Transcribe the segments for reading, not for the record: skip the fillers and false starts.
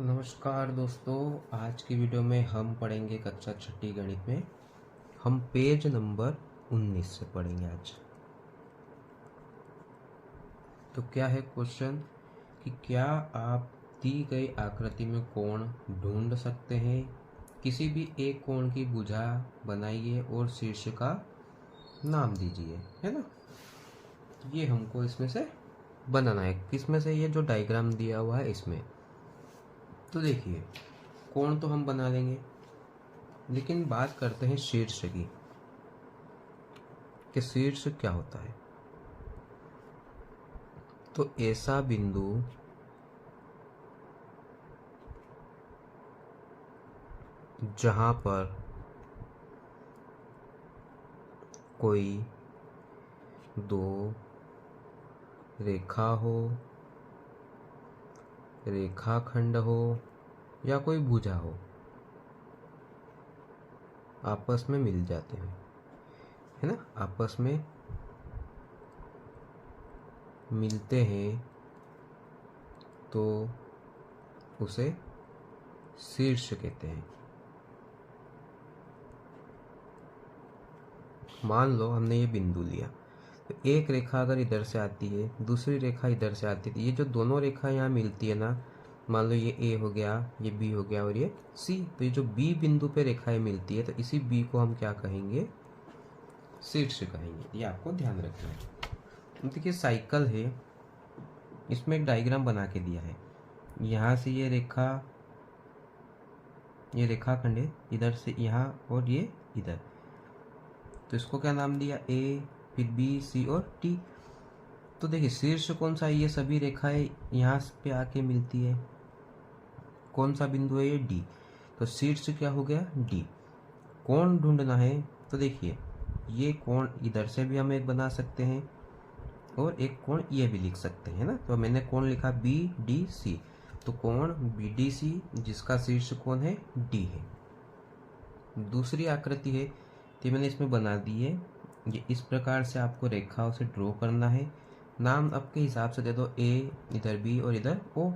नमस्कार दोस्तों, आज की वीडियो में हम पढ़ेंगे कक्षा छठी गणित में। हम पेज नंबर 19 से पढ़ेंगे आज। तो क्या है क्वेश्चन कि क्या आप दी गई आकृति में कोण ढूंढ सकते हैं? किसी भी एक कोण की भुजा बनाइए और शीर्ष का नाम दीजिए, है ना। ये हमको इसमें से बनाना है। किसमें से? ये जो डायग्राम दिया हुआ है इसमें। तो देखिए, कोण तो हम बना लेंगे, लेकिन बात करते हैं शीर्ष की कि शीर्ष क्या होता है। तो ऐसा बिंदु जहां पर कोई दो रेखा हो, रेखाखंड हो या कोई भुजा हो, आपस में मिल जाते हैं, है ना। आपस में मिलते हैं तो उसे शीर्ष कहते हैं। मान लो हमने ये बिंदु लिया, तो एक रेखा अगर इधर से आती है, दूसरी रेखा इधर से आती है, तो ये जो दोनों रेखा यहाँ मिलती है ना, मान लो ये ए हो गया, ये बी हो गया और ये सी, तो ये जो बी बिंदु पे रेखाएं मिलती है, तो इसी बी को हम क्या कहेंगे? शीर्ष कहेंगे। ये आपको ध्यान रखना है। देखिए साइकिल है, इसमें एक डायग्राम बना के दिया है। यहाँ से ये रेखाखंड है, इधर से यहाँ और ये इधर, तो इसको क्या नाम दिया? ए, फिर बी, सी और टी। तो देखिए शीर्ष कौन सा है? ये सभी रेखाएं यहाँ पे आके मिलती है। कौन सा बिंदु है? ये डी। तो शीर्ष क्या हो गया? डी। कोण ढूंढना है, तो देखिए ये कोण इधर से भी हम एक बना सकते हैं और एक कोण ये भी लिख सकते हैं ना। तो मैंने कोण लिखा बी डी सी, तो कोण बी डी सी जिसका शीर्ष कोण है डी है। दूसरी आकृति है, तो मैंने इसमें बना दी है। ये इस प्रकार से आपको रेखाओं से ड्रॉ करना है। नाम आपके हिसाब से दे दो, ए, इधर बी और इधर ओ।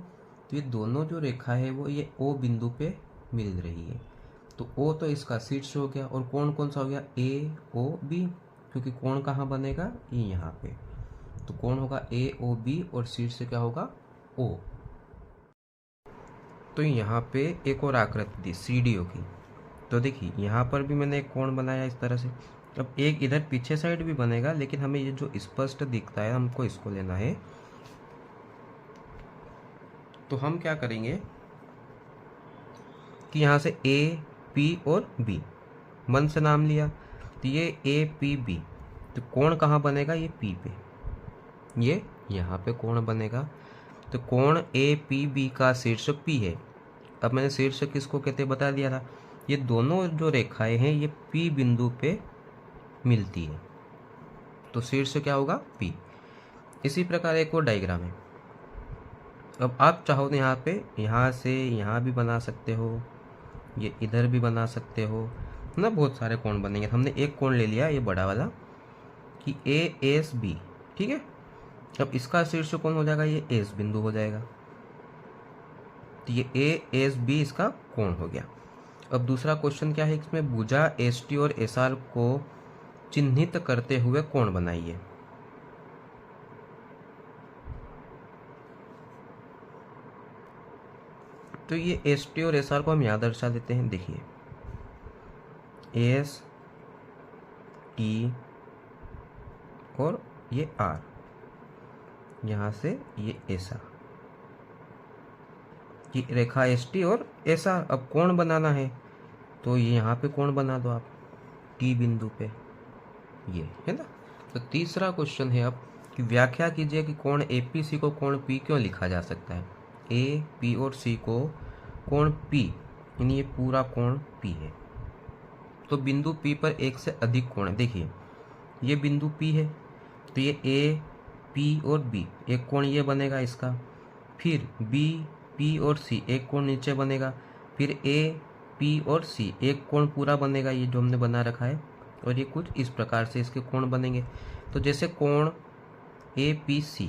तो ये दोनों जो रेखा है वो ये ओ बिंदु पे मिल रही है, तो ओ तो इसका शीर्ष हो गया। और कोण कौन सा हो गया? ए ओ बी, क्योंकि कोण कहाँ बनेगा? ये यहाँ पे। तो कोण होगा ए ओ बी और शीर्ष क्या होगा? ओ। तो यहाँ पे एक और आकृति दी सी डी ओ की। तो देखिए यहाँ पर भी मैंने एक कोण बनाया इस तरह से। अब एक इधर पीछे साइड भी बनेगा, लेकिन हमें ये जो स्पष्ट दिखता है हमको इसको लेना है। तो हम क्या करेंगे कि यहाँ से ए पी और बी मन से नाम लिया, तो ये ए पी बी, तो कोण कहाँ बनेगा? ये पी पे, ये यहाँ पे कोण बनेगा। तो कोण ए पी बी का शीर्ष पी है। अब मैंने शीर्ष किसको कहते बता दिया था। ये दोनों जो रेखाएं हैं ये पी बिंदु पे मिलती है, तो शीर्ष क्या होगा? पी। इसी प्रकार एक और डायग्राम है। अब आप चाहो तो यहाँ पे यहाँ से यहाँ भी बना सकते हो, ये इधर भी बना सकते हो ना। बहुत सारे कोण बनेंगे। हमने एक कोण ले लिया ये बड़ा वाला कि ए एस बी, ठीक है। अब इसका शीर्ष कोण हो जाएगा ये एस बिंदु हो जाएगा, तो ये ए एस बी इसका कोण हो गया। अब दूसरा क्वेश्चन क्या है, इसमें भुजा एस टी और एस आर को चिन्हित करते हुए कोण बनाइए। तो ये एस टी और एस आर को हम यहाँ दर्शा देते हैं। देखिए एस टी और ये आर, यहाँ से ये ऐसा, ये रेखा एस टी और एस आर। अब कोण बनाना है, तो ये यहाँ पे कोण बना दो आप टी बिंदु पे, ये है ना। तो तीसरा क्वेश्चन है अब कि व्याख्या कीजिए कि कोण एपीसी को कोण पी क्यों लिखा जा सकता है। ए पी और सी को कोण पी, यानी ये पूरा कोण पी है। तो बिंदु पी पर एक से अधिक कोण है। देखिए ये बिंदु पी है, तो ये ए पी और बी एक कोण ये बनेगा इसका, फिर बी पी और सी एक कोण नीचे बनेगा, फिर ए पी और सी एक कोण पूरा बनेगा, ये जो हमने बना रखा है। और ये कुछ इस प्रकार से इसके कोण बनेंगे। तो जैसे कोण ए पी सी,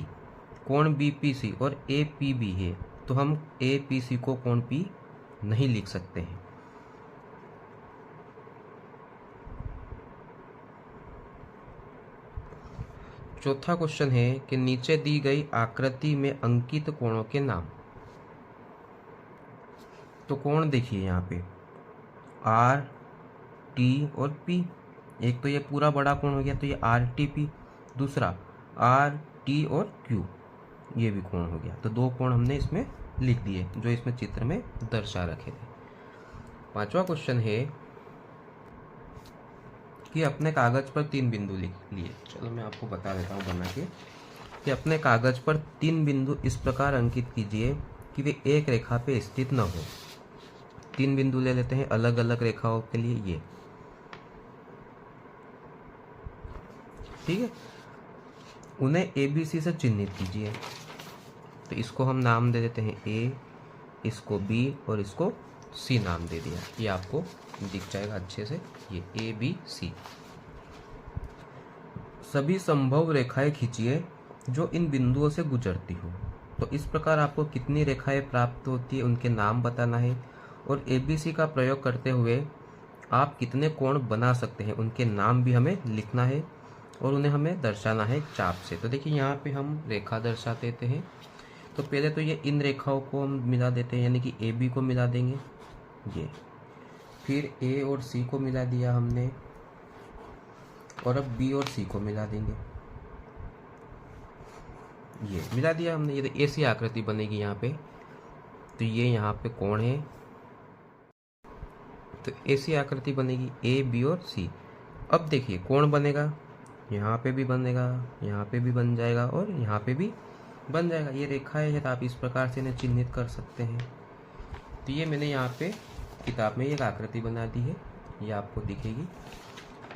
कोण बी पी सी और ए पी बी है, तो हम ए पी सी को कोण पी नहीं लिख सकते हैं। चौथा क्वेश्चन है कि नीचे दी गई आकृति में अंकित कोणों के नाम। तो कोण देखिए यहाँ पे आर टी और पी। एक तो ये पूरा बड़ा कोण हो गया, तो ये आर टी पी। दूसरा आर टी और क्यू, ये भी कोण हो गया। तो दो कोण हमने इसमें लिख दिए जो इसमें चित्र में दर्शा रखे थे। पांचवा क्वेश्चन है कि अपने कागज पर 3 बिंदु लिख लिए। चलो मैं आपको बता देता हूँ बना के कि अपने कागज पर 3 बिंदु इस प्रकार अंकित कीजिए कि वे एक रेखा पे स्थित न हो। 3 बिंदु ले लेते हैं अलग अलग रेखाओं के लिए, ये ठीक है। उन्हें ए बी सी से चिन्हित कीजिए। तो इसको हम नाम दे देते हैं ए, इसको बी और इसको सी नाम दे दिया। ये आपको दिख जाएगा अच्छे से, ये ए बी सी। सभी संभव रेखाएं खींचिए जो इन बिंदुओं से गुजरती हो। तो इस प्रकार आपको कितनी रेखाएं प्राप्त होती है उनके नाम बताना है, और ए बी सी का प्रयोग करते हुए आप कितने कोण बना सकते हैं उनके नाम भी हमें लिखना है, और उन्हें हमें दर्शाना है चाप से। तो देखिए यहाँ पे हम रेखा दर्शा देते हैं। तो पहले तो ये इन रेखाओं को हम मिला देते हैं, यानी कि ए बी को मिला देंगे ये, फिर ए और सी को मिला दिया हमने, और अब बी और सी को मिला देंगे। ये मिला दिया हमने, ये तो ऐसी आकृति बनेगी यहाँ पे। तो ये यहाँ पे कोण है, तो ऐसी आकृति बनेगी ए बी और सी। अब देखिए कोण बनेगा, यहाँ पे भी बनेगा, यहाँ पे भी बन जाएगा और यहाँ पे भी बन जाएगा। ये रेखाएं है तो आप इस प्रकार से इन्हें चिन्हित कर सकते हैं। तो ये मैंने यहाँ पे किताब में एक आकृति बना दी है, ये आपको दिखेगी।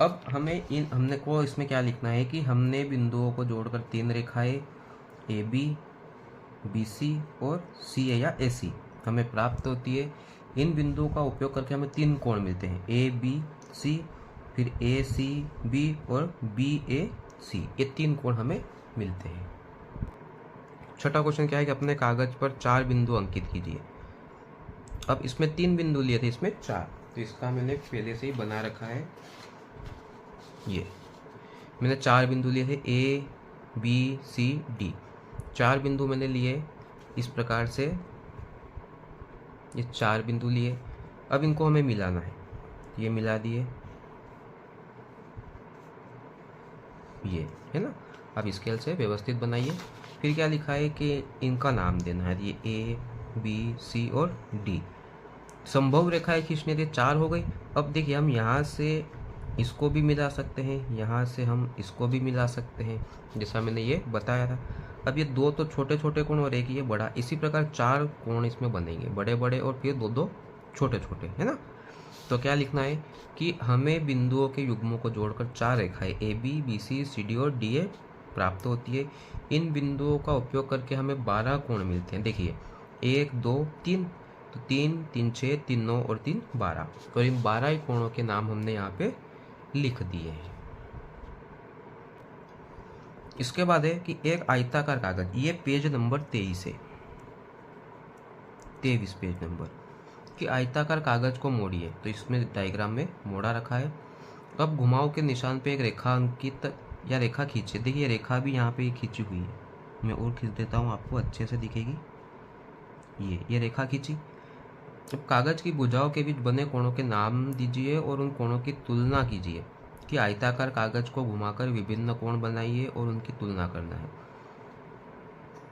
अब हमें हमने को इसमें क्या लिखना है कि हमने बिंदुओं को जोड़कर 3 रेखाएं ए बी, बी सी और सी ए या ए सी हमें प्राप्त होती है। इन बिंदुओं का उपयोग करके हमें 3 कोण मिलते हैं, ए बी सी, फिर ए सी बी और बी ए सी। ये 3 कोण हमें मिलते हैं। छठा क्वेश्चन क्या है कि अपने कागज पर 4 बिंदु अंकित कीजिए। अब इसमें 3 बिंदु लिए थे, इसमें 4, तो इसका मैंने पहले से ही बना रखा है। ये मैंने 4 बिंदु लिए थे, ए बी सी डी। 4 बिंदु मैंने लिए इस प्रकार से, ये 4 बिंदु लिए। अब इनको हमें मिलाना है, ये मिला दिए, ये है ना। अब स्केल से व्यवस्थित बनाइए। फिर क्या लिखा है कि इनका नाम देना है, ये ए बी सी और डी। संभव रेखाएं खींचने थे, 4 हो गई। अब देखिए हम यहाँ से इसको भी मिला सकते हैं, यहाँ से हम इसको भी मिला सकते हैं, जैसा मैंने ये बताया था। अब ये 2 तो छोटे छोटे कोण और एक ये बड़ा, इसी प्रकार 4 कोण इसमें बनेंगे, बड़े बड़े और फिर 2 छोटे छोटे, है ना। तो क्या लिखना है कि हमें बिंदुओं के युग्मों को जोड़कर 4 रेखाएं A B B C C D और डी ए प्राप्त होती है। इन बिंदुओं का उपयोग करके हमें 12 कोण मिलते हैं। देखिए 1 2 3, तो 3 3 6 3 9 और 3 12, और इन 12 ही कोणों के नाम हमने यहाँ पे लिख दिए हैं। इसके बाद है कि एक आयताकार कागज, ये पेज नंबर 23 है, 23 पेज नंबर, कि आयताकार कागज को मोड़िए। तो इसमें डायग्राम में मोड़ा रखा है। अब घुमाव के निशान पे एक रेखा अंकित या रेखा खींचिए। देखिए रेखा भी यहाँ पे खींची हुई है, मैं और खींच देता हूँ, आपको अच्छे से दिखेगी। ये रेखा खींची। अब कागज की भुजाओं के बीच बने कोणों के नाम दीजिए और उन कोणों की तुलना कीजिए। कि आयताकार कागज को घुमाकर विभिन्न कोण बनाइए और उनकी तुलना करना है।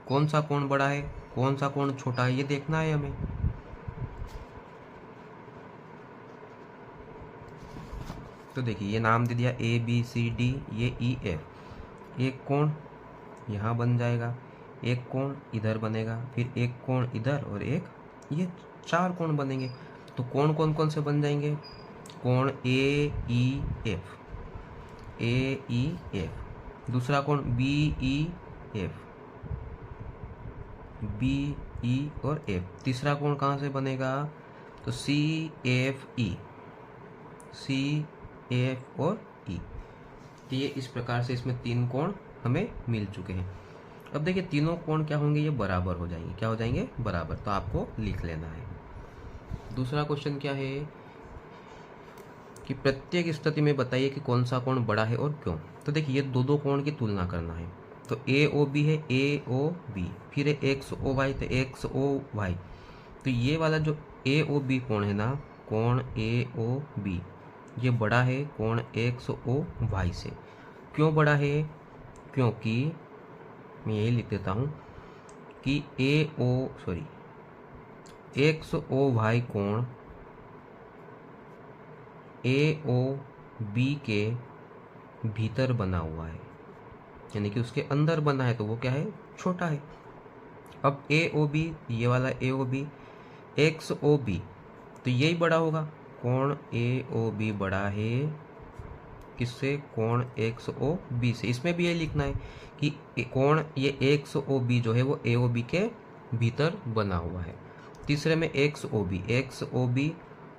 कौन सा कोण बड़ा है, कौन सा कोण छोटा है, ये देखना है हमें। तो देखिए ये नाम दे दिया ए बी सी डी, ये ई एफ। एक कोण यहाँ बन जाएगा, एक कोण इधर बनेगा, फिर एक कोण इधर और एक, ये 4 कोण बनेंगे। तो कोण कौन कौन से बन जाएंगे, कोण ए ई एफ, ए ई एफ। दूसरा कोण B E F, B E और एफ। तीसरा कोण कहाँ से बनेगा, तो C F E, C F और ई। तो ये इस प्रकार से इसमें 3 कोण हमें मिल चुके हैं। अब देखिए तीनों कोण क्या होंगे, ये बराबर हो जाएंगे। क्या हो जाएंगे? बराबर। तो आपको लिख लेना है। दूसरा क्वेश्चन क्या है कि प्रत्येक स्थिति में बताइए कि कौन सा कोण बड़ा है और क्यों। तो देखिए ये दो कोण की तुलना करना है। तो ए ओ बी है, ए ओ बी, फिर है एक्स ओ वाई, तो एक्स ओ वाई। तो ये वाला जो ए ओ बी कोण है ना, कोण ए ओ बी, ये बड़ा है कोण एक्स ओ वाई से। क्यों बड़ा है? क्योंकि मैं यही लिख देता हूँ कि एक्स ओ वाई कोण ए ओ बी के भीतर बना हुआ है, यानी कि उसके अंदर बना है, तो वो क्या है? छोटा है। अब ए ओ बी, ये वाला A O B, X O B, तो यही बड़ा होगा। कोण ए ओ बी बड़ा है किससे? कोण एक्स ओ बी से। इसमें भी यही लिखना है कि कोण ये एक्स ओ बी जो है वो ए ओ बी के भीतर बना हुआ है। तीसरे में एक्स ओ बी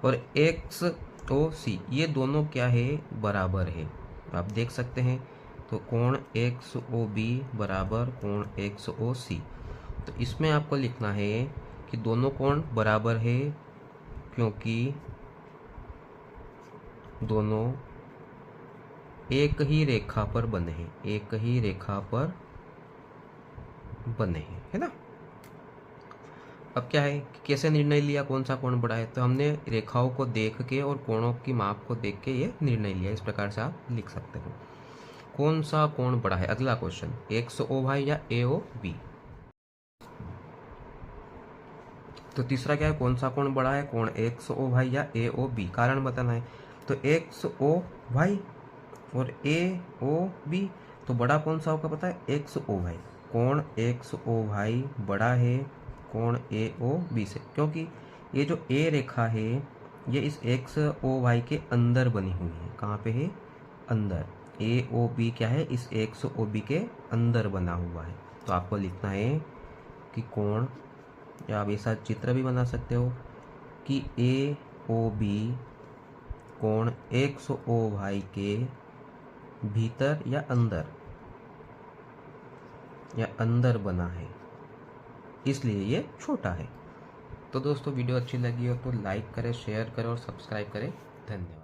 और एक्स ओ सी, ये दोनों क्या है? बराबर है। आप देख सकते हैं। तो कोण एक्स ओ बी बराबर कोण एक्स ओ सी। तो इसमें आपको लिखना है कि दोनों कोण बराबर है क्योंकि दोनों एक ही रेखा पर बने हैं, एक ही रेखा पर बने हैं, है ना। अब क्या है कि कैसे निर्णय लिया कौन सा कोण बड़ा है? तो हमने रेखाओं को देख के और कोणों की माप को देख के ये निर्णय लिया। इस प्रकार से आप लिख सकते हो। कौन सा कोण बड़ा है? अगला क्वेश्चन, एक्स ओ वाई या ए ओ बी। तो तीसरा क्या है? कौन सा कोण बड़ा है? कोण एक्स ओ वाई या ए ओ बी। कारण बताना है। तो एक्स ओ वाई और ए ओ बी, तो बड़ा कौन सा होगा पता है? X O Y. कोण एक्स ओ वाई बड़ा है कोण ए ओ बी से, क्योंकि ये जो ए रेखा है ये इस एक्स ओ वाई के अंदर बनी हुई है। कहाँ पे है? अंदर। ए ओ बी क्या है? इस एक्स ओ बी के अंदर बना हुआ है। तो आपको लिखना है कि कोण, या आप ऐसा चित्र भी बना सकते हो कि ए ओ बी कोण एक्स ओ वाई के भीतर या अंदर बना है, इसलिए ये छोटा है। तो दोस्तों वीडियो अच्छी लगी हो तो लाइक करें, शेयर करें और सब्सक्राइब करें। धन्यवाद।